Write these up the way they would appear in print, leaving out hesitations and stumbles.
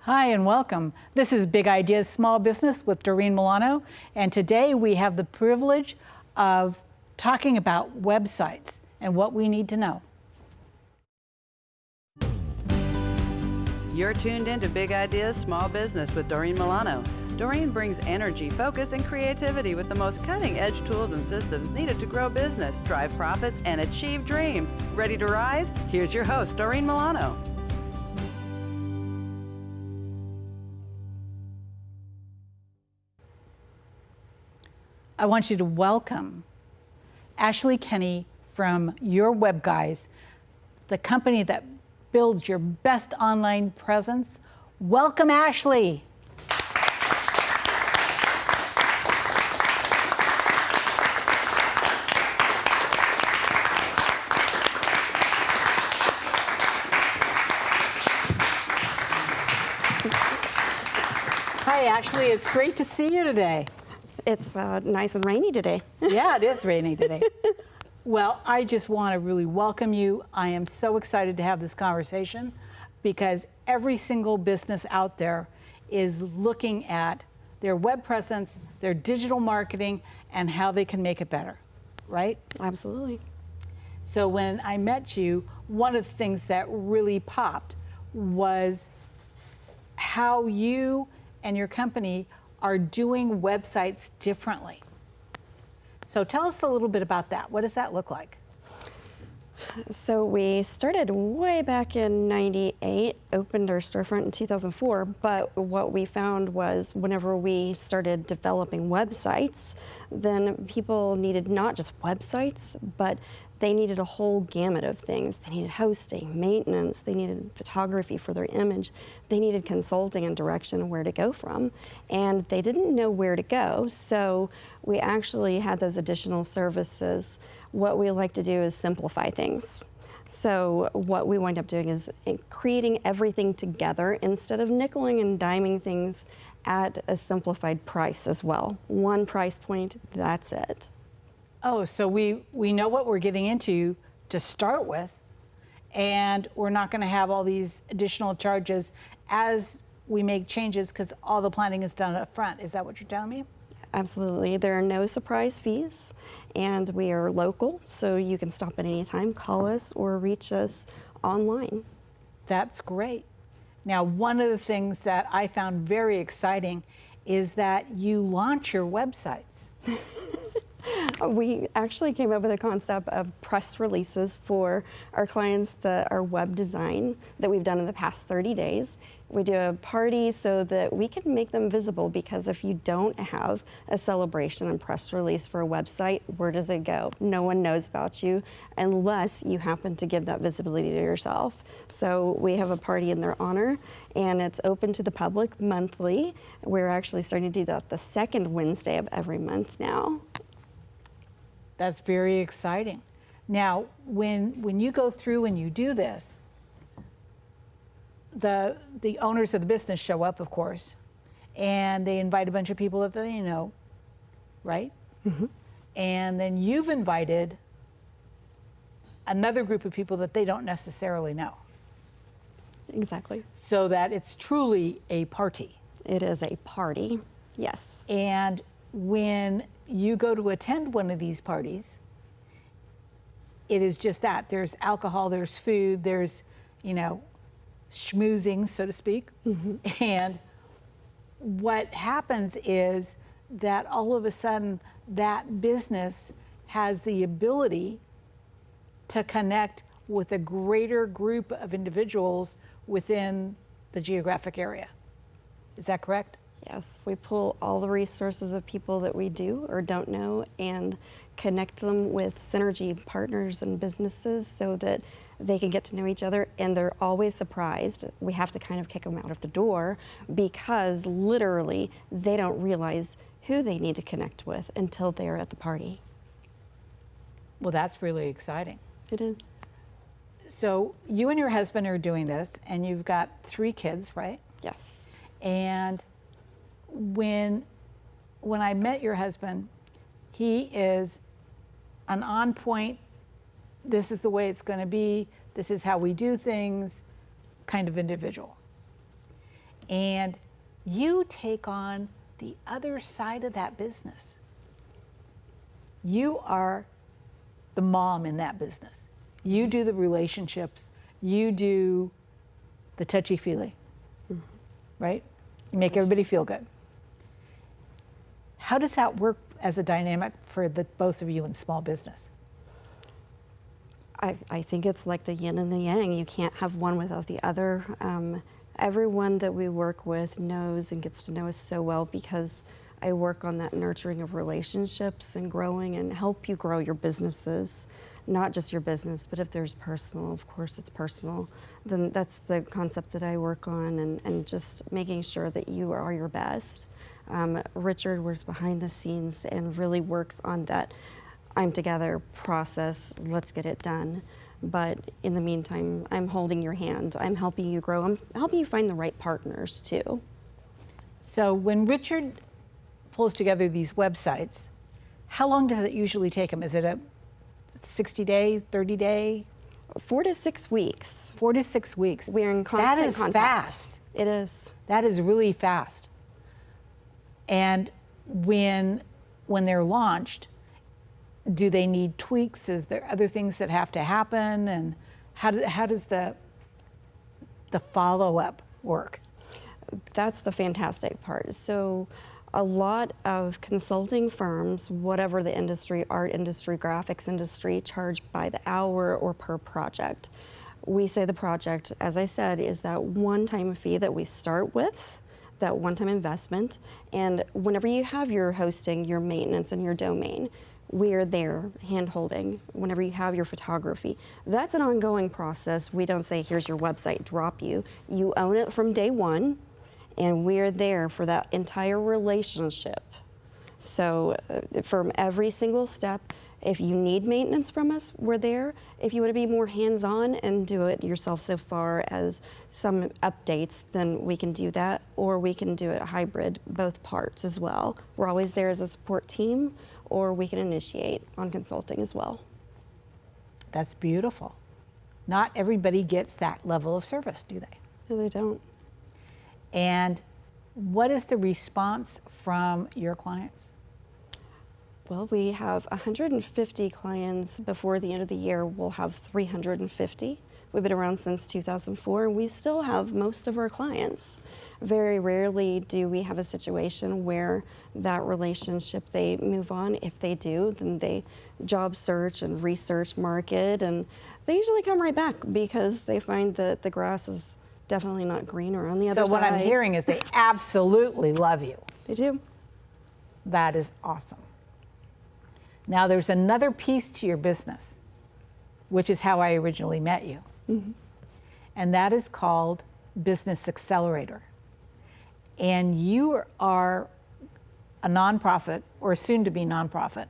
Hi and welcome. This is Big Ideas Small Business with Doreen Milano, and today we have the privilege of talking about websites and what we need to know. You're tuned into Big Ideas Small Business with Doreen Milano. Doreen brings energy, focus, and creativity with the most cutting-edge tools and systems needed to grow business, drive profits, and achieve dreams. Ready to rise? Here's your host, Doreen Milano. I want you to welcome Ashley Kenny from Your Web Guys, the company that builds your best online presence. Welcome, Ashley. Hi, Ashley. It's great to see you today. It's nice and rainy today. Yeah, it is rainy today. Well, I just want to really welcome you. I am so excited to have this conversation because every single business out there is looking at their web presence, their digital marketing, and how they can make it better, right? Absolutely. So when I met you, one of the things that really popped was how you and your company are doing websites differently. So tell us a little bit about that. What does that look like? So we started way back in '98, opened our storefront in 2004, but what we found was whenever we started developing websites, then people needed not just websites, but they needed a whole gamut of things. They needed hosting, maintenance, they needed photography for their image, they needed consulting and direction where to go from, and they didn't know where to go, so we actually had those additional services. What we like to do is simplify things. So what we wind up doing is creating everything together instead of nickeling and diming things at a simplified price as well. One price point, that's it. Oh, so we know what we're getting into to start with, and we're not going to have all these additional charges as we make changes because all the planning is done up front. Is that what you're telling me? Absolutely. There are no surprise fees, and we are local, so you can stop at any time, call us, or reach us online. That's great. Now, one of the things that I found very exciting is that you launch your websites. We actually came up with a concept of press releases for our clients that are web design that we've done in the past 30 days. We do a party so that we can make them visible, because if you don't have a celebration and press release for a website, where does it go? No one knows about you unless you happen to give that visibility to yourself. So we have a party in their honor, and it's open to the public monthly. We're actually starting to do that the second Wednesday of every month now. That's very exciting. Now, when you go through and you do this, the owners of the business show up, of course, and they invite a bunch of people that they know, right? Mm-hmm. And then you've invited another group of people that they don't necessarily know. Exactly. So that it's truly a party. It is a party, yes. And when you go to attend one of these parties, it is just that. There's alcohol, there's food, there's, schmoozing, so to speak. Mm-hmm. And what happens is that all of a sudden that business has the ability to connect with a greater group of individuals within the geographic area. Is that correct? Yes, we pull all the resources of people that we do or don't know and connect them with synergy partners and businesses so that they can get to know each other, and they're always surprised. We have to kind of kick them out of the door because literally they don't realize who they need to connect with until they're at the party. Well, that's really exciting. It is. So you and your husband are doing this, and you've got 3 kids, right? Yes. And when I met your husband, he is an on point, this is the way it's going to be, this is how we do things kind of individual. and you take on the other side of that business. You are the mom in that business. You do the relationships, you do the touchy-feely, right? You make everybody feel good. How does that work as a dynamic for the both of you in small business? I think it's like the yin and the yang. You can't have one without the other. Everyone that we work with knows and gets to know us so well because I work on that nurturing of relationships and growing and help you grow your businesses, not just your business, but if there's personal, of course it's personal, then that's the concept that I work on and just making sure that you are your best. Richard works behind the scenes and really works on that I'm together process, let's get it done. But in the meantime, I'm holding your hand. I'm helping you grow. I'm helping you find the right partners too. So when Richard pulls together these websites, how long does it usually take him? Is it a 60-day, 30-day? 4 to 6 weeks. 4 to 6 weeks. We're in constant That is contact. fast. It is. That is really fast. And when they're launched, do they need tweaks? Is there other things that have to happen? And how does the follow-up work? That's the fantastic part. So a lot of consulting firms, whatever the industry, art industry, graphics industry, charge by the hour or per project. We say the project, as I said, is that one-time fee that we start with, that one-time investment. And whenever you have your hosting, your maintenance, and your domain, we're there hand-holding. Whenever you have your photography, that's an ongoing process. We don't say, here's your website, drop you. You own it from day one, and we're there for that entire relationship. So from every single step, if you need maintenance from us, we're there. If you want to be more hands-on and do it yourself so far as some updates, then we can do that, or we can do it hybrid, both parts as well. We're always there as a support team, or we can initiate on consulting as well. That's beautiful. Not everybody gets that level of service, do they? No, they don't. And what is the response from your clients? Well, we have 150 clients. Before the end of the year, we'll have 350. We've been around since 2004, and we still have most of our clients. Very rarely do we have a situation where that relationship, they move on. If they do, then they job search and research market, and they usually come right back because they find that the grass is definitely not greener on the other side. So what I'm hearing is they absolutely love you. They do. That is awesome. Now there's another piece to your business, which is how I originally met you. Mm-hmm. And that is called Business Accelerator. And you are a nonprofit, or soon to be nonprofit,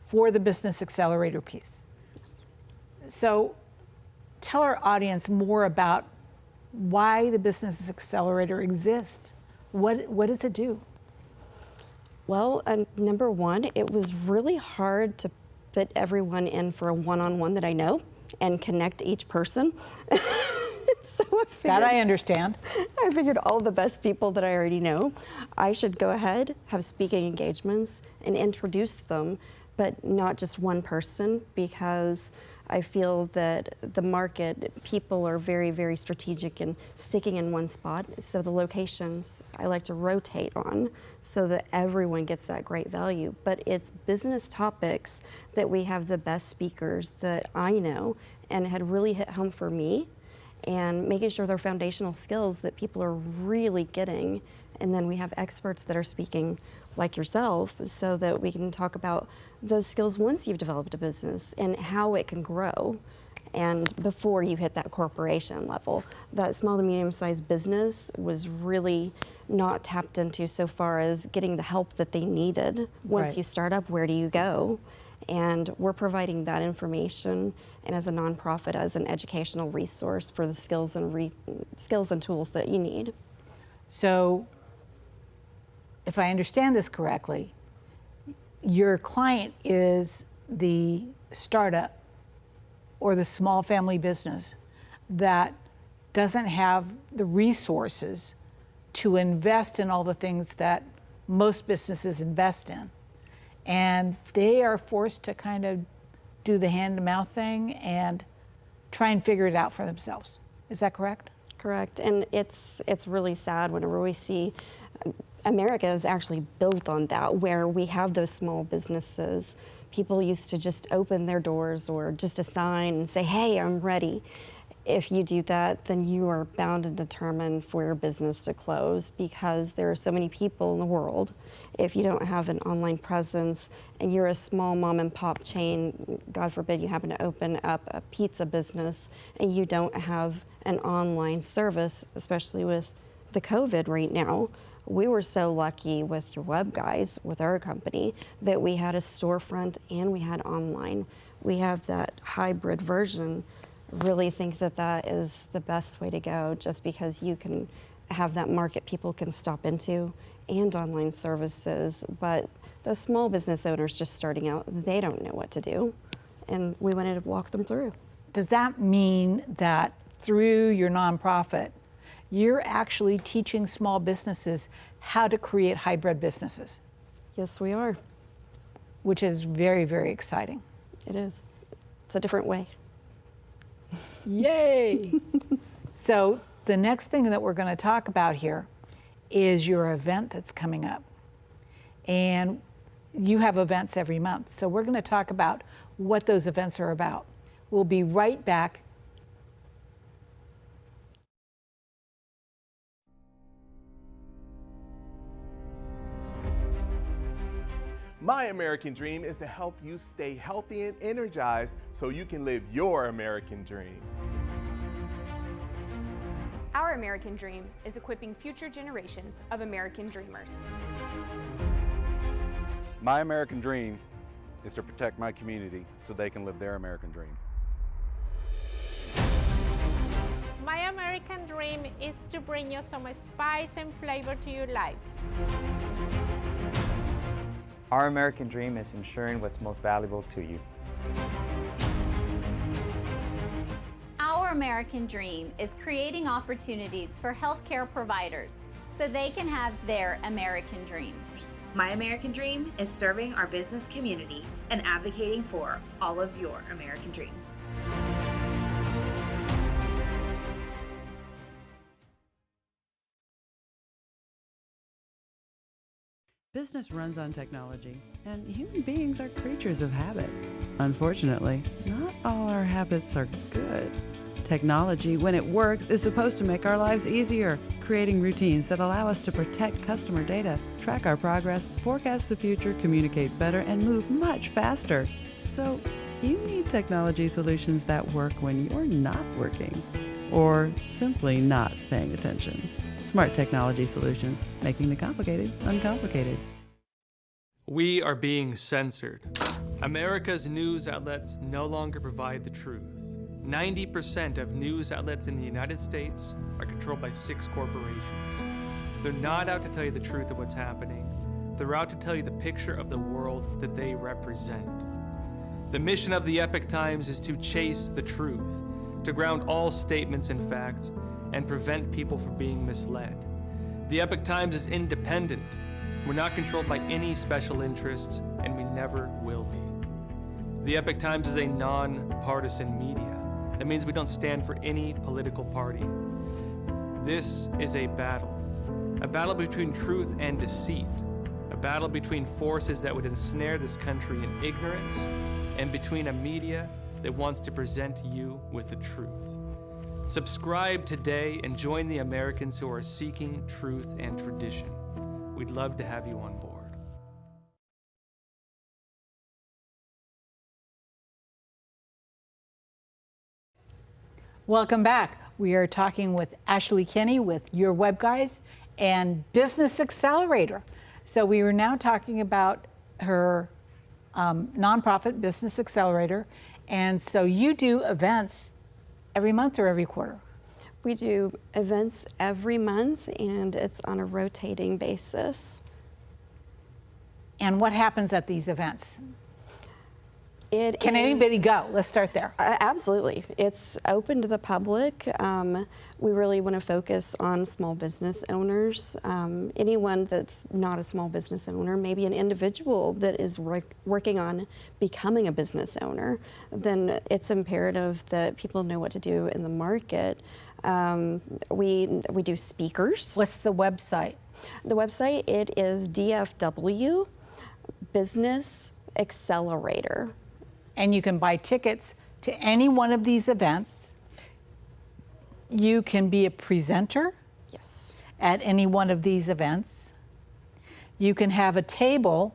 for the Business Accelerator piece. Yes. So tell our audience more about why the Business Accelerator exists. What does it do? Well, number one, it was really hard to fit everyone in for a one-on-one that I know and connect each person. So that I understand. I figured all the best people that I already know, I should go ahead, have speaking engagements and introduce them, but not just one person, because I feel that the market, people are very, very strategic in sticking in one spot. So the locations I like to rotate on so that everyone gets that great value. But it's business topics that we have the best speakers that I know and had really hit home for me, and making sure they're foundational skills that people are really getting. And then we have experts that are speaking like yourself so that we can talk about those skills once you've developed a business and how it can grow. And before you hit that corporation level, that small to medium-sized business was really not tapped into so far as getting the help that they needed. Once you start up, where do you go? And we're providing that information, and as a nonprofit, as an educational resource for the skills and tools that you need. So, if I understand this correctly, your client is the startup or the small family business that doesn't have the resources to invest in all the things that most businesses invest in. And they are forced to kind of do the hand-to-mouth thing and try and figure it out for themselves. Is that correct? Correct, and it's really sad whenever we see America is actually built on that, where we have those small businesses. People used to just open their doors or just a sign and say, hey, I'm ready. If you do that, then you are bound and determined for your business to close, because there are so many people in the world. If you don't have an online presence and you're a small mom and pop chain, God forbid you happen to open up a pizza business and you don't have an online service, especially with the COVID right now. We were so lucky with your web guys, with our company, that we had a storefront and we had online. We have that hybrid version. Really think that that is the best way to go, just because you can have that market people can stop into and online services. But those small business owners just starting out, they don't know what to do. And we wanted to walk them through. Does that mean that through your nonprofit, you're actually teaching small businesses how to create hybrid businesses? Yes, we are. Which is very, very exciting. It is. It's a different way. Yay! So the next thing that we're going to talk about here is your event that's coming up. And you have events every month. So we're going to talk about what those events are about. We'll be right back. My American dream is to help you stay healthy and energized so you can live your American dream. Our American dream is equipping future generations of American dreamers. My American dream is to protect my community so they can live their American dream. My American dream is to bring you some spice and flavor to your life. Our American dream is ensuring what's most valuable to you. Our American dream is creating opportunities for healthcare providers so they can have their American dreams. My American dream is serving our business community and advocating for all of your American dreams. Business runs on technology, and human beings are creatures of habit. Unfortunately, not all our habits are good. Technology, when it works, is supposed to make our lives easier, creating routines that allow us to protect customer data, track our progress, forecast the future, communicate better, and move much faster. So, you need technology solutions that work when you're not working, or simply not paying attention. Smart technology solutions, making the complicated uncomplicated. We are being censored. America's news outlets no longer provide the truth. 90% of news outlets in the United States are controlled by 6 corporations. They're not out to tell you the truth of what's happening. They're out to tell you the picture of the world that they represent. The mission of the Epoch Times is to chase the truth, to ground all statements in facts, and prevent people from being misled. The Epoch Times is independent. We're not controlled by any special interests, and we never will be. The Epoch Times is a non-partisan media. That means we don't stand for any political party. This is a battle between truth and deceit, a battle between forces that would ensnare this country in ignorance, and between a media that wants to present you with the truth. Subscribe today and join the Americans who are seeking truth and tradition. We'd love to have you on board. Welcome back. We are talking with Ashley Kinney with Your Web Guys and Business Accelerator. So we are now talking about her nonprofit, Business Accelerator. And so you do events every month or every quarter? We do events every month, and it's on a rotating basis. And what happens at these events? Can anybody go? Let's start there. Absolutely. It's open to the public. We really want to focus on small business owners. Anyone that's not a small business owner, maybe an individual that is working on becoming a business owner, then it's imperative that people know what to do in the market. We do speakers. What's the website? The website, it is DFW Business Accelerator. And you can buy tickets to any one of these events. You can be a presenter at any one of these events. You can have a table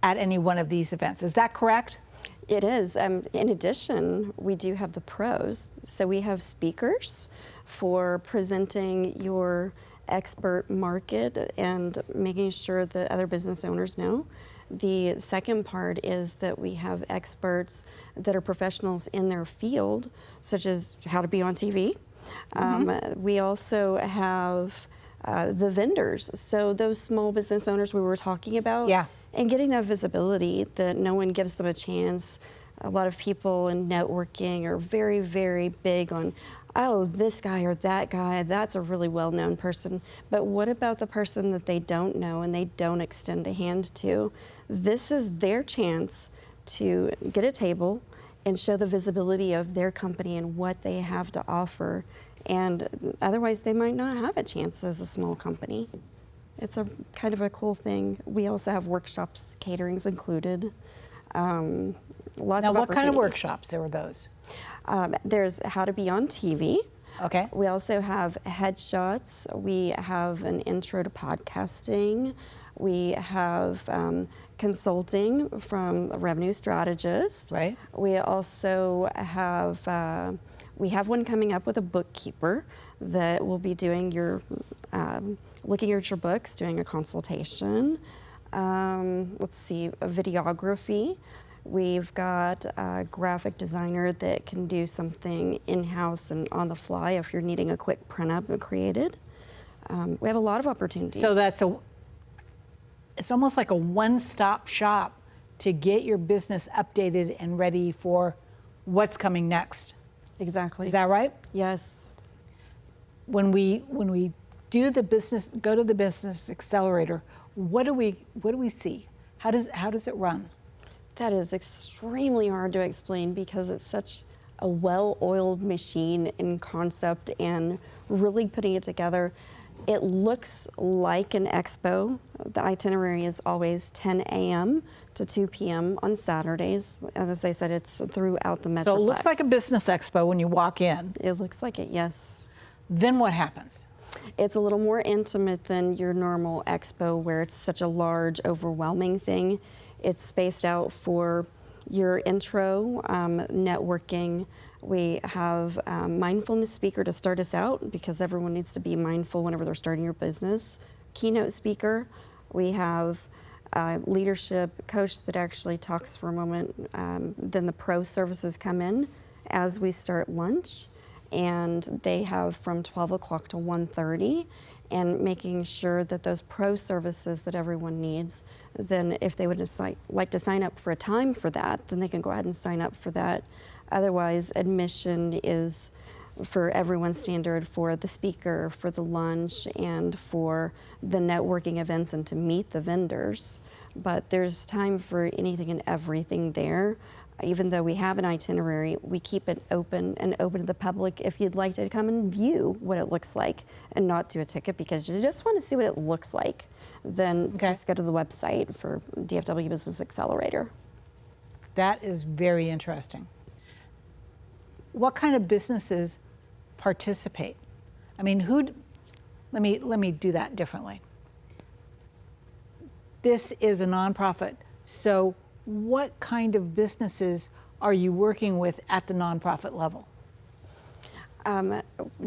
at any one of these events. Is that correct? It is. In addition, we do have the pros. So we have speakers for presenting your expert market and making sure that other business owners know. The second part is that we have experts that are professionals in their field, such as how to be on TV. We also have the vendors, so those small business owners we were talking about, and getting that visibility that no one gives them a chance. A lot of people in networking are very, very big on, oh, this guy or that guy, that's a really well-known person. But what about the person that they don't know and they don't extend a hand to? This is their chance to get a table and show the visibility of their company and what they have to offer. And otherwise, they might not have a chance as a small company. It's a kind of a cool thing. We also have workshops, caterings included. Lots now, of what kind of workshops are those? There's how to be on TV. Okay. We also have headshots. We have an intro to podcasting. We have consulting from a revenue strategist. Right. We also have we have one coming up with a bookkeeper that will be doing your looking at your books, doing a consultation. Let's see, a videography. We've got a graphic designer that can do something in-house and on the fly if you're needing a quick print-up created. We have a lot of opportunities. So it's almost like a one-stop shop to get your business updated and ready for what's coming next. Exactly. Is that right? Yes. When we do the business, go to the Business Accelerator, what do we see? How does it run? That is extremely hard to explain because it's such a well-oiled machine in concept and really putting it together. It looks like an expo. The itinerary is always 10 a.m. to 2 p.m. on Saturdays. As I said, it's throughout the Metroplex. So it looks like a business expo when you walk in. It looks like it, yes. Then what happens? It's a little more intimate than your normal expo where it's such a large, overwhelming thing. It's spaced out for your intro, networking. We have a mindfulness speaker to start us out because everyone needs to be mindful whenever they're starting your business. Keynote speaker. We have a leadership coach that actually talks for a moment. Then the pro services come in as we start lunch, and they have from 12 o'clock to 1:30, and making sure that those pro services that everyone needs, then if they would like to sign up for a time for that, then they can go ahead and sign up for that. Otherwise, admission is for everyone's standard for the speaker, for the lunch, and for the networking events and to meet the vendors. But there's time for anything and everything there. Even though we have an itinerary, we keep it open and open to the public if you'd like to come and view what it looks like and not do a ticket because you just want to see what it looks like. Then just go to the website for DFW Business Accelerator. That is very interesting. What kind of businesses participate? I mean, let me do that differently. This is a nonprofit, so what kind of businesses are you working with at the nonprofit level?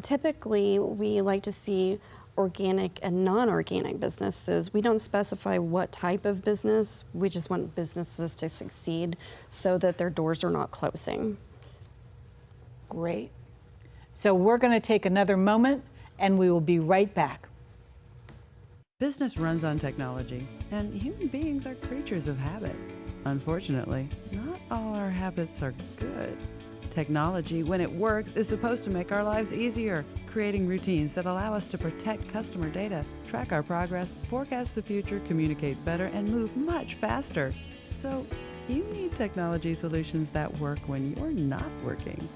Typically, we like to see organic and non-organic businesses. We don't specify what type of business. We just want businesses to succeed so that their doors are not closing. Great. So we're going to take another moment and we will be right back. Business runs on technology, and human beings are creatures of habit. Unfortunately, not all our habits are good. Technology, when it works, is supposed to make our lives easier, creating routines that allow us to protect customer data, track our progress, forecast the future, communicate better, and move much faster. So, you need technology solutions that work when you're not working,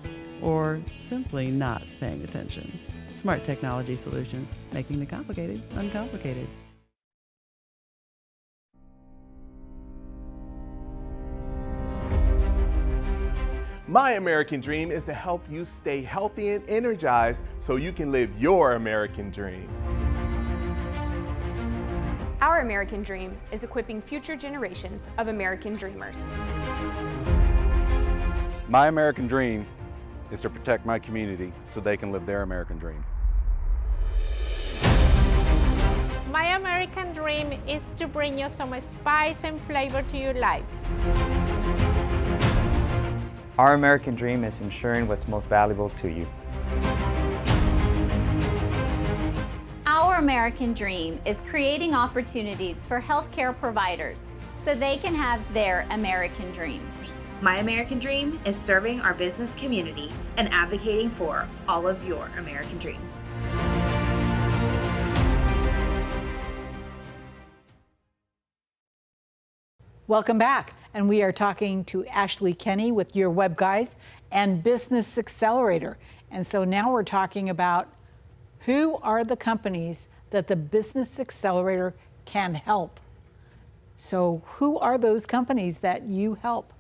or simply not paying attention. Smart technology solutions, making the complicated uncomplicated. My American dream is to help you stay healthy and energized so you can live your American dream. Our American dream is equipping future generations of American dreamers. My American dream is to protect my community so they can live their American dream. My American dream is to bring you some spice and flavor to your life. Our American dream is ensuring what's most valuable to you. Our American dream is creating opportunities for healthcare providers so they can have their American dream. My American dream is serving our business community and advocating for all of your American dreams. Welcome back. And we are talking to Ashley Kenny with Your Web Guys and Business Accelerator. And so now we're talking about who are the companies that the Business Accelerator can help. So who are those companies that you help?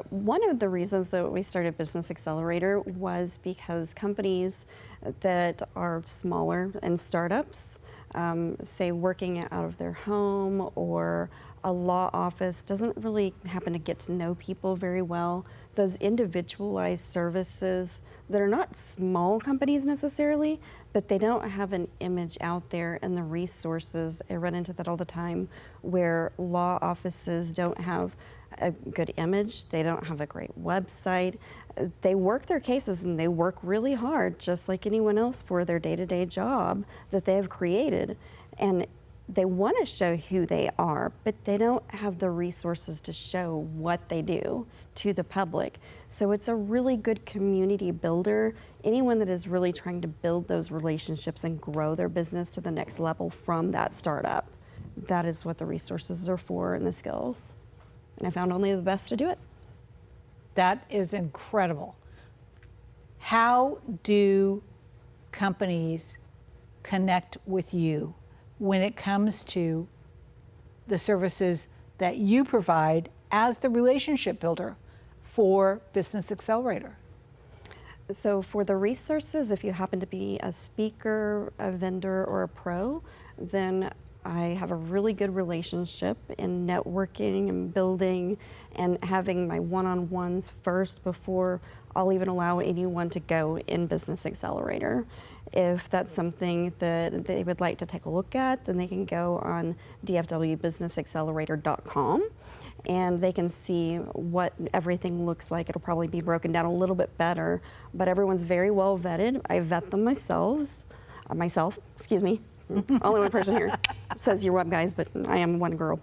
One of the reasons that we started Business Accelerator was because companies that are smaller and startups, say working out of their home or a law office, doesn't really happen to get to know people very well. Those individualized services that are not small companies necessarily, but they don't have an image out there and the resources. I run into that all the time where law offices don't have a good image, they don't have a great website. They work their cases and they work really hard, just like anyone else, for their day-to-day job that they have created. And they want to show who they are, but they don't have the resources to show what they do to the public. So it's a really good community builder. Anyone that is really trying to build those relationships and grow their business to the next level from that startup, that is what the resources are for and the skills. And I found only the best to do it. That is incredible. How do companies connect with you when it comes to the services that you provide as the relationship builder for Business Accelerator? So for the resources, if you happen to be a speaker, a vendor, or a pro, then I have a really good relationship in networking and building and having my one-on-ones first before I'll even allow anyone to go in Business Accelerator. If that's something that they would like to take a look at, then they can go on dfwbusinessaccelerator.com and they can see what everything looks like. It'll probably be broken down a little bit better, but everyone's very well vetted. I vet them myself, excuse me. Only one person here says Your Web Guys, but I am one girl.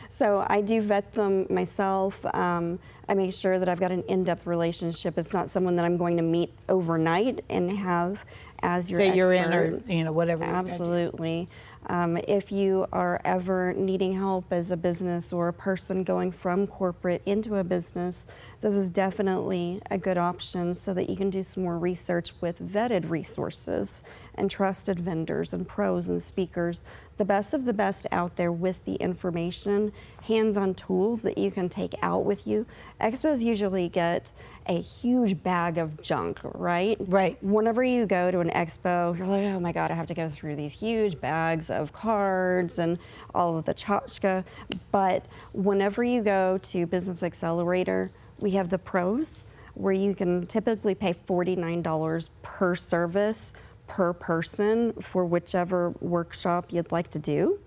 So I do vet them myself. I make sure that I've got an in-depth relationship. It's not someone that I'm going to meet overnight and have as your expert. Say you're in, or whatever. Absolutely. If you are ever needing help as a business or a person going from corporate into a business, this is definitely a good option so that you can do some more research with vetted resources and trusted vendors and pros and speakers, the best of the best out there with the information, hands-on tools that you can take out with you. Expos usually get a huge bag of junk, right? Right. Whenever you go to an expo, you're like, oh my God, I have to go through these huge bags of cards and all of the tchotchke. But whenever you go to Business Accelerator, we have the pros where you can typically pay $49 per service per person for whichever workshop you'd like to do.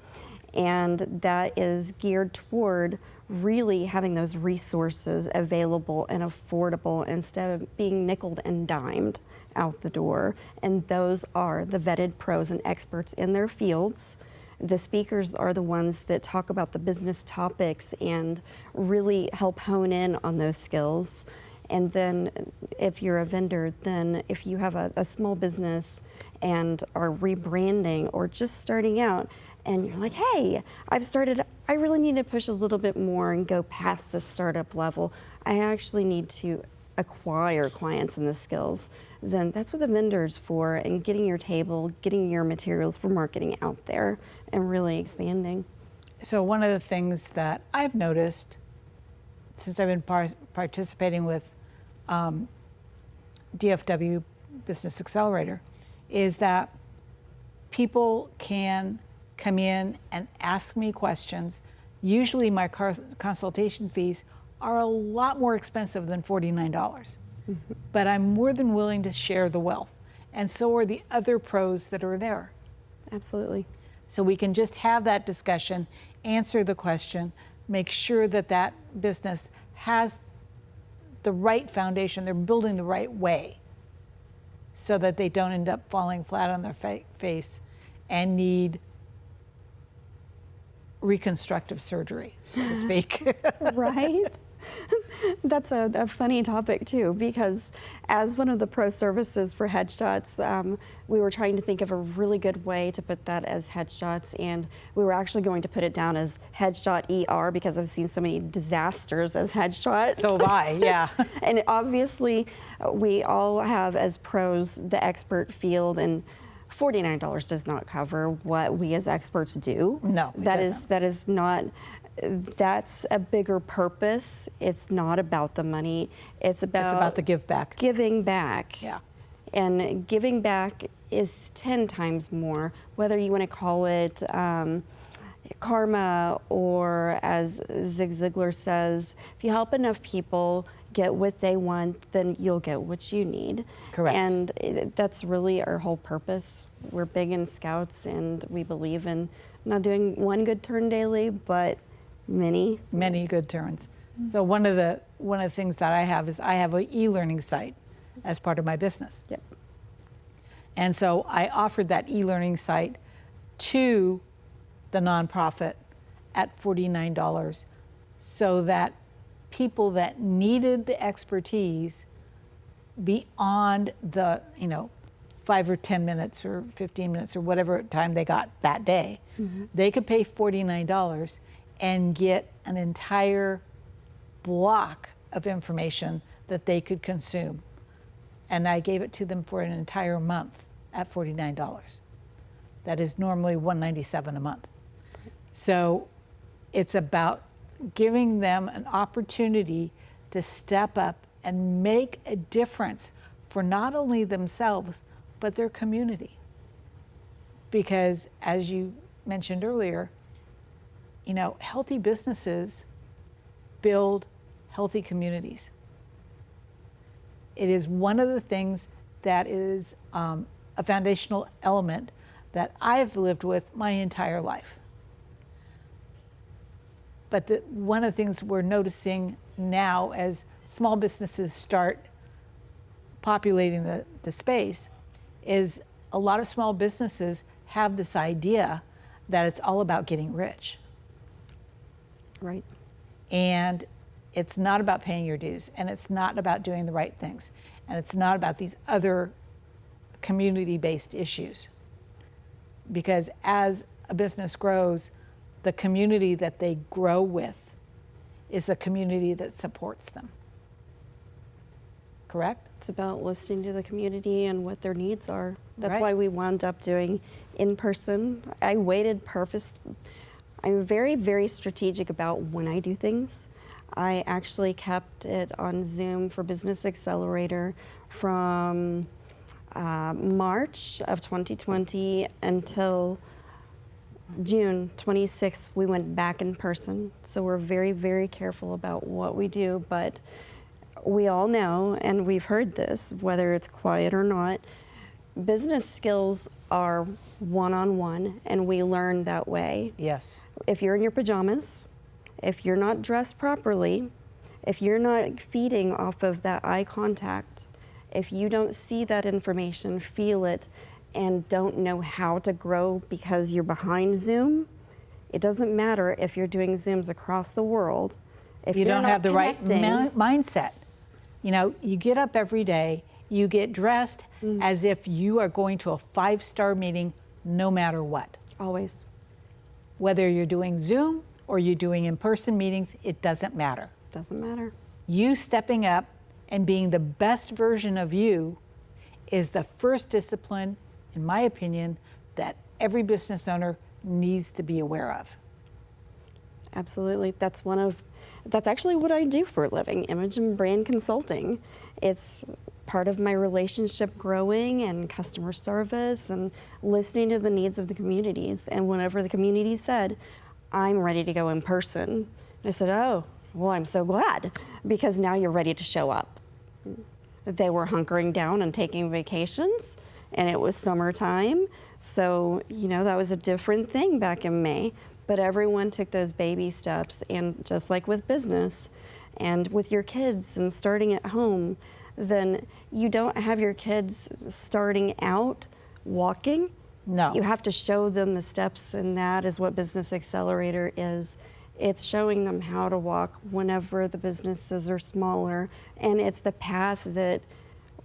And that is geared toward really having those resources available and affordable instead of being nickeled and dimed out the door. And those are the vetted pros and experts in their fields The speakers are the ones that talk about the business topics and really help hone in on those skills. And then if you're a vendor, then if you have a small business and are rebranding or just starting out, and you're like, hey, I really need to push a little bit more and go past the startup level. I actually need to acquire clients and the skills. Then that's what the vendor's for, and getting your table, getting your materials for marketing out there and really expanding. So one of the things that I've noticed since I've been participating with DFW Business Accelerator is that people can come in and ask me questions. Usually my consultation fees are a lot more expensive than $49, but I'm more than willing to share the wealth. And so are the other pros that are there. Absolutely. So we can just have that discussion, answer the question, make sure that that business has the right foundation, they're building the right way, so that they don't end up falling flat on their face and need reconstructive surgery, so to speak. Right? That's a funny topic too, because as one of the pro services for headshots, we were trying to think of a really good way to put that as headshots, and we were actually going to put it down as headshot ER because I've seen so many disasters as headshots. So have I, yeah. And obviously we all have as pros the expert field, and $49 does not cover what we as experts do. No, that is not. That's a bigger purpose. It's not about the money. It's about the give back. Giving back. Yeah. And giving back is 10 times more, whether you want to call it karma, or as Zig Ziglar says, if you help enough people get what they want, then you'll get what you need. Correct. And that's really our whole purpose. We're big in Scouts, and we believe in not doing one good turn daily, but many good turns. So one of the things that I have is I have an e-learning site as part of my business. Yep. And so I offered that e-learning site to the nonprofit at $49, so that people that needed the expertise beyond the 5 or 10 minutes or 15 minutes or whatever time they got that day, they could pay $49 and get an entire block of information that they could consume. And I gave it to them for an entire month at $49. That is normally $197 a month. So it's about giving them an opportunity to step up and make a difference for not only themselves, but their community. Because as you mentioned earlier, healthy businesses build healthy communities. It is one of the things that is a foundational element that I've lived with my entire life. But one of the things we're noticing now as small businesses start populating the space is a lot of small businesses have this idea that it's all about getting rich. Right. And it's not about paying your dues, and it's not about doing the right things, and it's not about these other community-based issues. Because as a business grows, the community that they grow with is the community that supports them. Correct? It's about listening to the community and what their needs are. That's Right. why we wound up doing in person. I waited I'm very, very strategic about when I do things. I actually kept it on Zoom for Business Accelerator from March of 2020 until June 26th. We went back in person. So we're very, very careful about what we do, but we all know, and we've heard this, whether it's quiet or not, business skills are one-on-one, and we learn that way. Yes. If you're in your pajamas, if you're not dressed properly, if you're not feeding off of that eye contact, if you don't see that information, feel it, and don't know how to grow because you're behind Zoom, it doesn't matter if you're doing Zooms across the world. If you you're don't not have the right connecting- mindset. You know, you get up every day, you get dressed as if you are going to a 5-star meeting no matter what. Always. Whether you're doing Zoom or you're doing in-person meetings, it doesn't matter. Doesn't matter. You stepping up and being the best version of you is the first discipline, in my opinion, that every business owner needs to be aware of. Absolutely. That's actually what I do for a living, image and brand consulting. It's part of my relationship growing and customer service and listening to the needs of the communities. And whenever the community said, I'm ready to go in person, I said, oh, well, I'm so glad, because now you're ready to show up. They were hunkering down and taking vacations, and it was summertime. So, you know, that was a different thing back in May. But everyone took those baby steps, and just like with business and with your kids and starting at home, then you don't have your kids starting out walking. No. You have to show them the steps, and that is what Business Accelerator is. It's showing them how to walk whenever the businesses are smaller, and it's the path that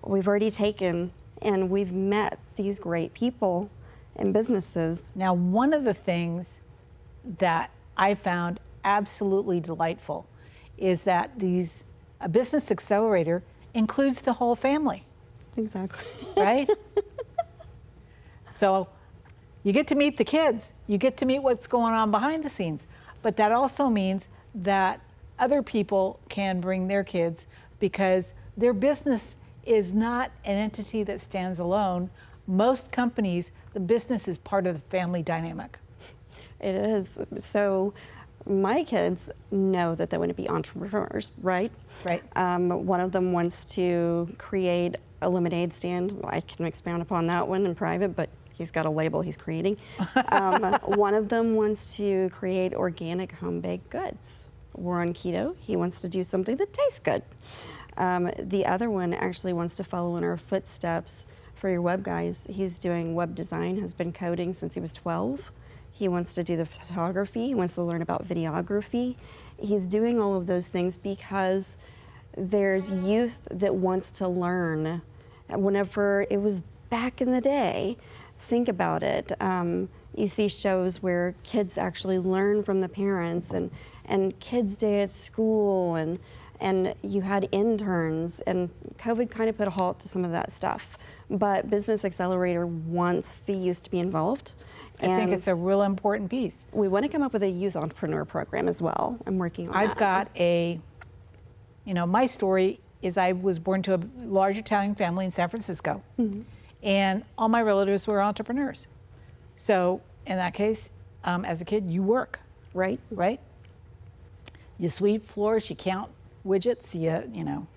we've already taken, and we've met these great people and businesses. Now, one of the things that I found absolutely delightful is that a Business Accelerator includes the whole family. Exactly. Right? So you get to meet the kids, you get to meet what's going on behind the scenes, but that also means that other people can bring their kids, because their business is not an entity that stands alone. Most companies, the business is part of the family dynamic. It is. So my kids know that they want to be entrepreneurs, right? Right. One of them wants to create a lemonade stand. I can expound upon that one in private, but he's got a label he's creating. One of them wants to create organic home-baked goods. We're on keto. He wants to do something that tastes good. The other one actually wants to follow in our footsteps. For your web guys, he's doing web design, has been coding since he was 12. He wants to do the photography. He wants to learn about videography. He's doing all of those things because there's youth that wants to learn. Whenever it was back in the day, think about it. You see shows where kids actually learn from the parents, and Kids Day at school, and you had interns, and COVID kind of put a halt to some of that stuff. But Business Accelerator wants the youth to be involved. I think it's a real important piece. We want to come up with a youth entrepreneur program as well. I'm working on that. I've got my story is I was born to a large Italian family in San Francisco, and all my relatives were entrepreneurs. So in that case, as a kid, you work. Right. Right? You sweep floors, you count widgets, you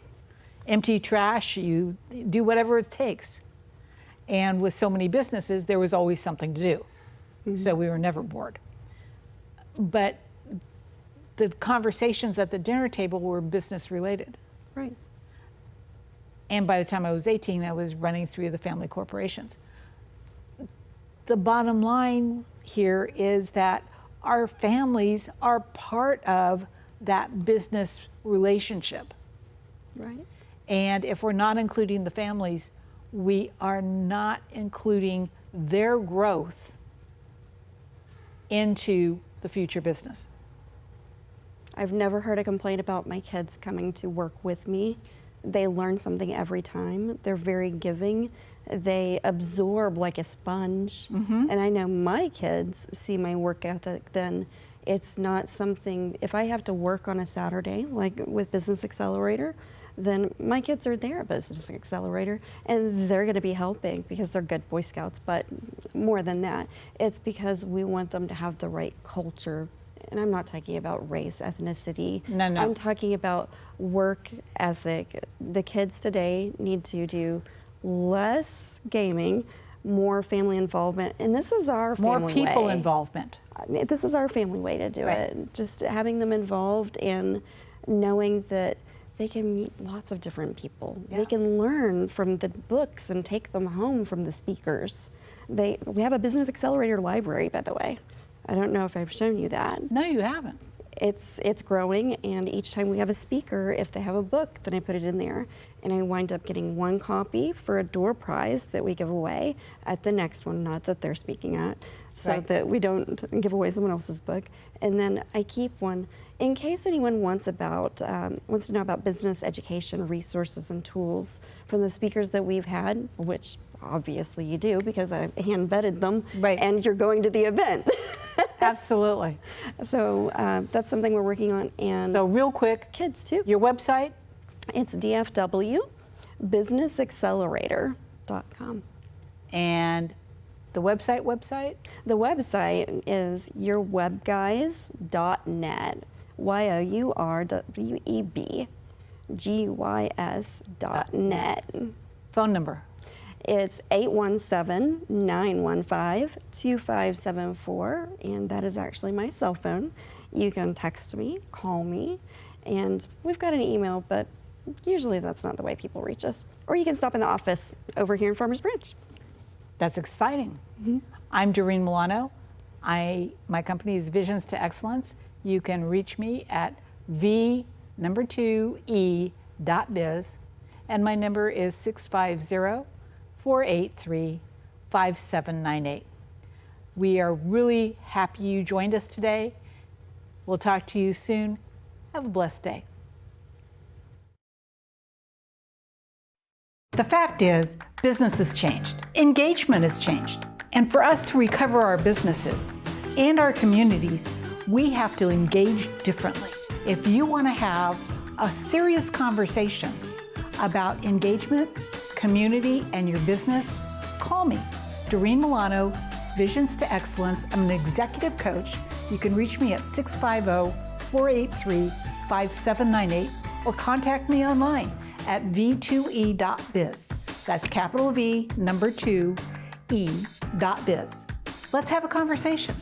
empty trash, you do whatever it takes. And with so many businesses, there was always something to do. So we were never bored. But the conversations at the dinner table were business related. Right. And by the time I was 18, I was running 3 of the family corporations. The bottom line here is that our families are part of that business relationship. Right. And if we're not including the families, we are not including their growth into the future business. I've never heard a complaint about my kids coming to work with me. They learn something every time. They're very giving. They absorb like a sponge. And I know my kids see my work ethic, then it's not something, if I have to work on a Saturday, like with Business Accelerator, then my kids are there at Business Accelerator, and they're going to be helping because they're good Boy Scouts. But more than that, it's because we want them to have the right culture. And I'm not talking about race, ethnicity. No. I'm talking about work ethic. The kids today need to do less gaming, more family involvement, and this is our family More people way. involvement. This is our family way to do it. Just having them involved and knowing that they can meet lots of different people. They can learn from the books and take them home from the speakers. We have a business accelerator library, by the way. I don't know if I've shown you that. No, you haven't. It's growing, and each time we have a speaker, if they have a book, then I put it in there, and I wind up getting one copy for a door prize that we give away at the next one, not that they're speaking at, so that we don't give away someone else's book. And then I keep one in case anyone wants to know about business education resources and tools from the speakers that we've had, which obviously you do because I hand vetted them, and you're going to the event. Absolutely. So that's something we're working on. And so real quick, kids too. Your website? It's DFW businessaccelerator.com. And the website? The website is yourwebguys.net. YOURWEBGYS.net. Phone number? It's 817-915-2574, and that is actually my cell phone. You can text me, call me, and we've got an email, but usually that's not the way people reach us. Or you can stop in the office over here in Farmers Branch. That's exciting. I'm Doreen Milano. My company is Visions to Excellence. You can reach me at v2e.biz, and my number is 650-483-5798. We are really happy you joined us today. We'll talk to you soon. Have a blessed day. The fact is, business has changed. Engagement has changed. And for us to recover our businesses and our communities, we have to engage differently. If you want to have a serious conversation about engagement, community, and your business, call me, Doreen Milano, Visions to Excellence. I'm an executive coach. You can reach me at 650-483-5798 or contact me online at v2e.biz. That's capital V, number 2, e.biz. Let's have a conversation.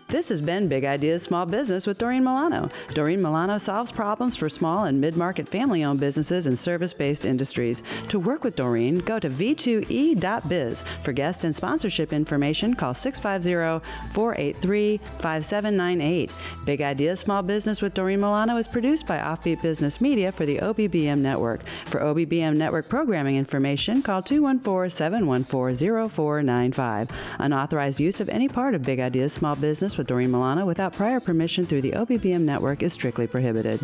This has been Big Ideas Small Business with Doreen Milano. Doreen Milano solves problems for small and mid-market family-owned businesses and service-based industries. To work with Doreen, go to v2e.biz. For guest and sponsorship information, call 650-483-5798. Big Ideas Small Business with Doreen Milano is produced by Offbeat Business Media for the OBBM Network. For OBBM Network programming information, call 214-714-0495. Unauthorized use of any part of Big Ideas Small Business with Doreen Milano without prior permission through the OBBM Network is strictly prohibited.